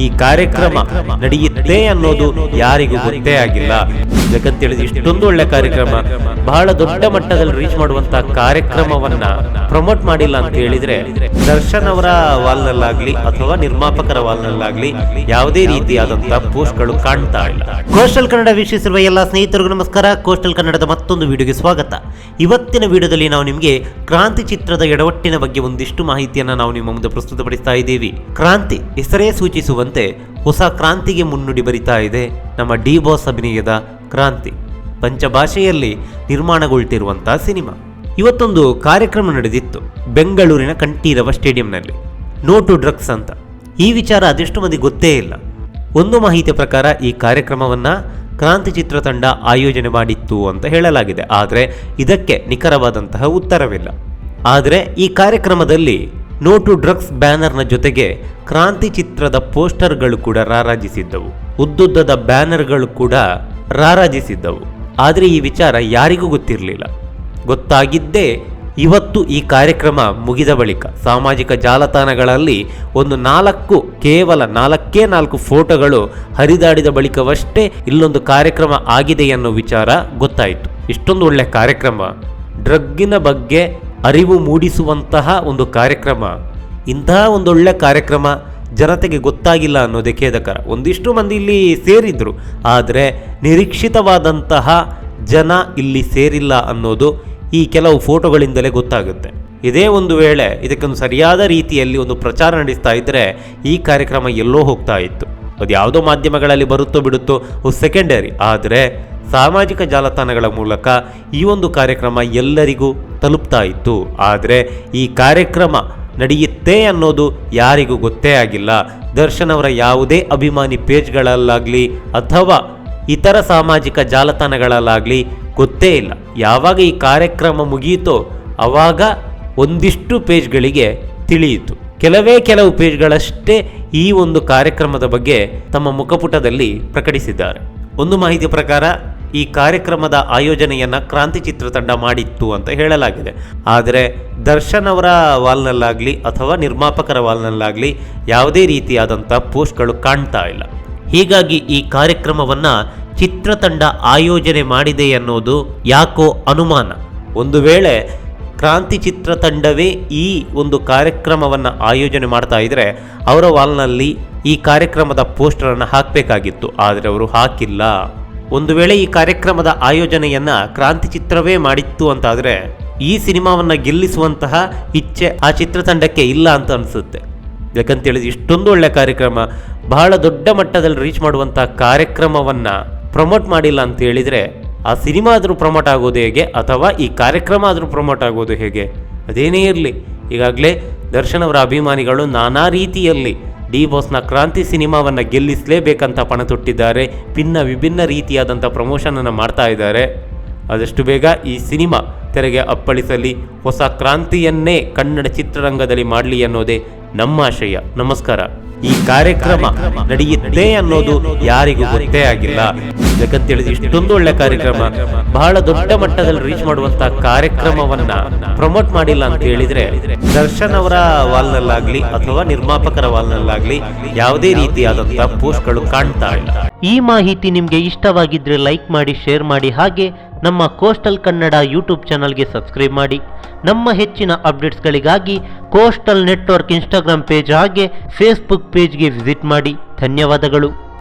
ಈ ಕಾರ್ಯಕ್ರಮ ನಡೆಯುತ್ತೆ ಅನ್ನೋದು ಯಾರಿಗೂ ಗೊತ್ತೇ ಆಗಿಲ್ಲ. ಜಗತ್ತೇಳಿದ ಇಷ್ಟೊಂದು ಒಳ್ಳೆ ಕಾರ್ಯಕ್ರಮ, ಬಹಳ ದೊಡ್ಡ ಮಟ್ಟದಲ್ಲಿ ರೀಚ್ ಮಾಡುವಂತಹ ಕಾರ್ಯಕ್ರಮವನ್ನ ಪ್ರಮೋಟ್ ಮಾಡಿಲ್ಲ ಅಂತ ಹೇಳಿದ್ರೆ ದರ್ಶನ್ ಅವರ ವಾಲ್ನಲ್ಲಾಗ್ಲಿ ಅಥವಾ ನಿರ್ಮಾಪಕರ ವಾಲ್ನಲ್ಲಾಗ್ಲಿ ಯಾವುದೇ ರೀತಿಯಾದಂತಹ ಪೋಸ್ಟ್ಗಳು ಕಾಣ್ತಾ ಇಲ್ಲ. ಕೋಸ್ಟಲ್ ಕನ್ನಡ ವೀಕ್ಷಿಸಿರುವ ಎಲ್ಲ ಸ್ನೇಹಿತರಿಗೂ ನಮಸ್ಕಾರ. ಕೋಸ್ಟಲ್ ಕನ್ನಡದ ಮತ್ತೊಂದು ವಿಡಿಯೋಗೆ ಸ್ವಾಗತ. ಇವತ್ತಿನ ವಿಡಿಯೋದಲ್ಲಿ ನಾವು ನಿಮಗೆ ಕ್ರಾಂತಿ ಚಿತ್ರದ ಎಡವಟ್ಟಿನ ಬಗ್ಗೆ ಒಂದಿಷ್ಟು ಮಾಹಿತಿಯನ್ನು ನಾವು ನಿಮ್ಮ ಮುಂದೆ ಪ್ರಸ್ತುತಪಡಿಸ್ತಾ ಇದ್ದೀವಿ. ಕ್ರಾಂತಿ ಹೆಸರೇ ಸೂಚಿಸುವಂತೆ ಹೊಸ ಕ್ರಾಂತಿಗೆ ಮುನ್ನುಡಿ ಬರಿತಾ ಇದೆ ನಮ್ಮ ಡಿ ಬಾಸ್ ಅಭಿನಯದ ಕ್ರಾಂತಿ. ಪಂಚಭಾಷೆಯಲ್ಲಿ ನಿರ್ಮಾಣಗೊಳ್ತಿರುವಂತಹ ಸಿನಿಮಾ. ಇವತ್ತೊಂದು ಕಾರ್ಯಕ್ರಮ ನಡೆದಿತ್ತು ಬೆಂಗಳೂರಿನ ಕಂಠೀರವ ಸ್ಟೇಡಿಯಂನಲ್ಲಿ, ನೋ ಟು ಡ್ರಗ್ಸ್ ಅಂತ. ಈ ವಿಚಾರ ಅದೆಷ್ಟು ಮಂದಿ ಗೊತ್ತೇ ಇಲ್ಲ. ಒಂದು ಮಾಹಿತಿಯ ಪ್ರಕಾರ ಈ ಕಾರ್ಯಕ್ರಮವನ್ನ ಕ್ರಾಂತಿ ಚಿತ್ರತಂಡ ಆಯೋಜನೆ ಮಾಡಿತ್ತು ಅಂತ ಹೇಳಲಾಗಿದೆ, ಆದರೆ ಇದಕ್ಕೆ ನಿಖರವಾದಂತಹ ಉತ್ತರವಿಲ್ಲ. ಆದರೆ ಈ ಕಾರ್ಯಕ್ರಮದಲ್ಲಿ ನೋ ಟು ಡ್ರಗ್ಸ್ ಬ್ಯಾನರ್ನ ಜೊತೆಗೆ ಕ್ರಾಂತಿ ಚಿತ್ರದ ಪೋಸ್ಟರ್ಗಳು ಕೂಡ ರಾರಾಜಿಸಿದ್ದವು, ಉದ್ದುದ್ದದ ಬ್ಯಾನರ್ಗಳು ಕೂಡ ರಾರಾಜಿಸಿದ್ದವು. ಆದರೆ ಈ ವಿಚಾರ ಯಾರಿಗೂ ಗೊತ್ತಿರಲಿಲ್ಲ. ಗೊತ್ತಾಗಿದ್ದೇ ಇವತ್ತು ಈ ಕಾರ್ಯಕ್ರಮ ಮುಗಿದ ಬಳಿಕ ಸಾಮಾಜಿಕ ಜಾಲತಾಣಗಳಲ್ಲಿ ಕೇವಲ ನಾಲ್ಕೇ ಫೋಟೋಗಳು ಹರಿದಾಡಿದ ಬಳಿಕವಷ್ಟೇ ಇಲ್ಲೊಂದು ಕಾರ್ಯಕ್ರಮ ಆಗಿದೆ ಅನ್ನೋ ವಿಚಾರ ಗೊತ್ತಾಯಿತು. ಇಷ್ಟೊಂದು ಒಳ್ಳೆ ಕಾರ್ಯಕ್ರಮ, ಡ್ರಗ್ಗಿನ ಬಗ್ಗೆ ಅರಿವು ಮೂಡಿಸುವಂತಹ ಒಂದು ಕಾರ್ಯಕ್ರಮ, ಇಂತಹ ಒಂದೊಳ್ಳೆ ಕಾರ್ಯಕ್ರಮ ಜನತೆಗೆ ಗೊತ್ತಾಗಿಲ್ಲ ಅನ್ನೋದೇ ಖೇದಕರ. ಒಂದಿಷ್ಟು ಮಂದಿ ಇಲ್ಲಿ ಸೇರಿದ್ರು, ಆದರೆ ನಿರೀಕ್ಷಿತವಾದಂತಹ ಜನ ಇಲ್ಲಿ ಸೇರಿಲ್ಲ ಅನ್ನೋದು ಈ ಕೆಲವು ಫೋಟೋಗಳಿಂದಲೇ ಗೊತ್ತಾಗುತ್ತೆ. ಇದೇ ಒಂದು ವೇಳೆ ಇದಕ್ಕೊಂದು ಸರಿಯಾದ ರೀತಿಯಲ್ಲಿ ಒಂದು ಪ್ರಚಾರ ನಡೆಸ್ತಾ ಇದ್ದರೆ ಈ ಕಾರ್ಯಕ್ರಮ ಎಲ್ಲೋ ಹೋಗ್ತಾ ಇತ್ತು. ಅದು ಯಾವುದೋ ಮಾಧ್ಯಮಗಳಲ್ಲಿ ಬರುತ್ತೋ ಬಿಡುತ್ತೋ ಸೆಕೆಂಡರಿ. ಆದರೆ ಸಾಮಾಜಿಕ ಜಾಲತಾಣಗಳ ಮೂಲಕ ಈ ಒಂದು ಕಾರ್ಯಕ್ರಮ ಎಲ್ಲರಿಗೂ ತಲುಪ್ತಾ ಇತ್ತು. ಆದರೆ ಈ ಕಾರ್ಯಕ್ರಮ ನಡೆಯುತ್ತೆ ಅನ್ನೋದು ಯಾರಿಗೂ ಗೊತ್ತೇ ಆಗಿಲ್ಲ. ದರ್ಶನ್ ಅವರ ಯಾವುದೇ ಅಭಿಮಾನಿ ಪೇಜ್ಗಳಲ್ಲಾಗಲಿ ಅಥವಾ ಇತರ ಸಾಮಾಜಿಕ ಜಾಲತಾಣಗಳಲ್ಲಾಗಲಿ ಗೊತ್ತೇ ಇಲ್ಲ. ಯಾವಾಗ ಈ ಕಾರ್ಯಕ್ರಮ ಮುಗಿಯಿತೋ ಆವಾಗ ಒಂದಿಷ್ಟು ಪೇಜ್ಗಳಿಗೆ ತಿಳಿಯಿತು. ಕೆಲವು ಪೇಜ್ಗಳಷ್ಟೇ ಈ ಒಂದು ಕಾರ್ಯಕ್ರಮದ ಬಗ್ಗೆ ತಮ್ಮ ಮುಖಪುಟದಲ್ಲಿ ಪ್ರಕಟಿಸಿದ್ದಾರೆ. ಒಂದು ಮಾಹಿತಿಯ ಪ್ರಕಾರ ಈ ಕಾರ್ಯಕ್ರಮದ ಆಯೋಜನೆಯನ್ನ ಕ್ರಾಂತಿ ಚಿತ್ರತಂಡ ಮಾಡಿತ್ತು ಅಂತ ಹೇಳಲಾಗಿದೆ, ಆದರೆ ದರ್ಶನ್ ಅವರ ವಾಲ್ನಲ್ಲಾಗಲಿ ಅಥವಾ ನಿರ್ಮಾಪಕರ ವಾಲ್ನಲ್ಲಾಗಲಿ ಯಾವುದೇ ರೀತಿಯಾದಂಥ ಪೋಸ್ಟ್ಗಳು ಕಾಣ್ತಾ ಇಲ್ಲ. ಹೀಗಾಗಿ ಈ ಕಾರ್ಯಕ್ರಮವನ್ನ ಚಿತ್ರತಂಡ ಆಯೋಜನೆ ಮಾಡಿದೆ ಅನ್ನೋದು ಯಾಕೋ ಅನುಮಾನ. ಒಂದು ವೇಳೆ ಕ್ರಾಂತಿ ಚಿತ್ರತಂಡವೇ ಈ ಒಂದು ಕಾರ್ಯಕ್ರಮವನ್ನು ಆಯೋಜನೆ ಮಾಡ್ತಾ ಇದ್ರೆ ಅವರ ವಾಲ್ನಲ್ಲಿ ಈ ಕಾರ್ಯಕ್ರಮದ ಪೋಸ್ಟರನ್ನು ಹಾಕಬೇಕಾಗಿತ್ತು, ಆದರೆ ಅವರು ಹಾಕಿಲ್ಲ. ಒಂದು ವೇಳೆ ಈ ಕಾರ್ಯಕ್ರಮದ ಆಯೋಜನೆಯನ್ನ ಕ್ರಾಂತಿ ಚಿತ್ರವೇ ಮಾಡಿತ್ತು ಅಂತಾದರೆ ಈ ಸಿನಿಮಾವನ್ನ ಗೆಲ್ಲಿಸುವಂತಹ ಇಚ್ಛೆ ಆ ಚಿತ್ರತಂಡಕ್ಕೆ ಇಲ್ಲ ಅಂತ ಅನಿಸುತ್ತೆ. ಯಾಕಂತೇಳಿದ್ರೆ ಇಷ್ಟೊಂದು ಒಳ್ಳೆ ಕಾರ್ಯಕ್ರಮ, ಬಹಳ ದೊಡ್ಡ ಮಟ್ಟದಲ್ಲಿ ರೀಚ್ ಮಾಡುವಂತಹ ಕಾರ್ಯಕ್ರಮವನ್ನ ಪ್ರಮೋಟ್ ಮಾಡಿಲ್ಲ ಅಂತ ಹೇಳಿದರೆ ಆ ಸಿನಿಮಾ ಆದರೂ ಪ್ರಮೋಟ್ ಆಗೋದು ಹೇಗೆ, ಅಥವಾ ಈ ಕಾರ್ಯಕ್ರಮ ಆದರೂ ಪ್ರಮೋಟ್ ಆಗೋದು ಹೇಗೆ? ಅದೇನೇ ಇರಲಿ, ಈಗಾಗಲೇ ದರ್ಶನ್ ಅವರ ಅಭಿಮಾನಿಗಳು ನಾನಾ ರೀತಿಯಲ್ಲಿ ಡಿ ಬಾಸ್ನ ಕ್ರಾಂತಿ ಸಿನಿಮಾವನ್ನು ಗೆಲ್ಲಿಸಲೇಬೇಕಂತ ಪಣ ತೊಟ್ಟಿದ್ದಾರೆ. ವಿಭಿನ್ನ ರೀತಿಯಾದಂಥ ಪ್ರಮೋಷನನ್ನು ಮಾಡ್ತಾ ಇದ್ದಾರೆ. ಆದಷ್ಟು ಬೇಗ ಈ ಸಿನಿಮಾ ತೆರೆಗೆ ಅಪ್ಪಳಿಸಲಿ, ಹೊಸ ಕ್ರಾಂತಿಯನ್ನೇ ಕನ್ನಡ ಚಿತ್ರರಂಗದಲ್ಲಿ ಮಾಡಲಿ ಅನ್ನೋದೇ ನಮ್ಮ ಆಶಯ. ನಮಸ್ಕಾರ. ಈ ಕಾರ್ಯಕ್ರಮ ನಡೆಯುತ್ತೆ ಅನ್ನೋದು ಯಾರಿಗೂ ಗೊತ್ತೇ ಆಗಿಲ್ಲ. ಯಾಕಂತೇಳಿದ್ರೆ ಇಷ್ಟೊಂದು ಒಳ್ಳೆ ಕಾರ್ಯಕ್ರಮ, ಬಹಳ ದೊಡ್ಡ ಮಟ್ಟದಲ್ಲಿ ರೀಚ್ ಮಾಡುವಂತಹ ಕಾರ್ಯಕ್ರಮವನ್ನ ಪ್ರಮೋಟ್ ಮಾಡಿಲ್ಲ ಅಂತ ಹೇಳಿದ್ರೆ ದರ್ಶನ್ ಅವರ ವಾಲ್ನಲ್ಲಾಗ್ಲಿ ಅಥವಾ ನಿರ್ಮಾಪಕರ ವಾಲ್ನಲ್ಲಾಗ್ಲಿ ಯಾವುದೇ ರೀತಿಯಾದಂತಹ ಪೋಸ್ಟ್ಗಳು ಕಾಣ್ತಾ ಇಲ್ಲ. ಈ ಮಾಹಿತಿ ನಿಮ್ಗೆ ಇಷ್ಟವಾಗಿದ್ರೆ ಲೈಕ್ ಮಾಡಿ, ಶೇರ್ ಮಾಡಿ, ಹಾಗೆ ನಮ್ಮ ಕೋಸ್ಟಲ್ ಕನ್ನಡ ಯೂಟ್ಯೂಬ್ ಚಾನಲ್ಗೆ ಸಬ್ಸ್ಕ್ರೈಬ್ ಮಾಡಿ. ನಮ್ಮ ಹೆಚ್ಚಿನ ಅಪ್ಡೇಟ್ಸ್ಗಳಿಗಾಗಿ ಕೋಸ್ಟಲ್ ನೆಟ್ವರ್ಕ್ ಇನ್ಸ್ಟಾಗ್ರಾಮ್ ಪೇಜ್ ಹಾಗೆ ಫೇಸ್ಬುಕ್ ಪೇಜ್ಗೆ ವಿಸಿಟ್ ಮಾಡಿ. ಧನ್ಯವಾದಗಳು.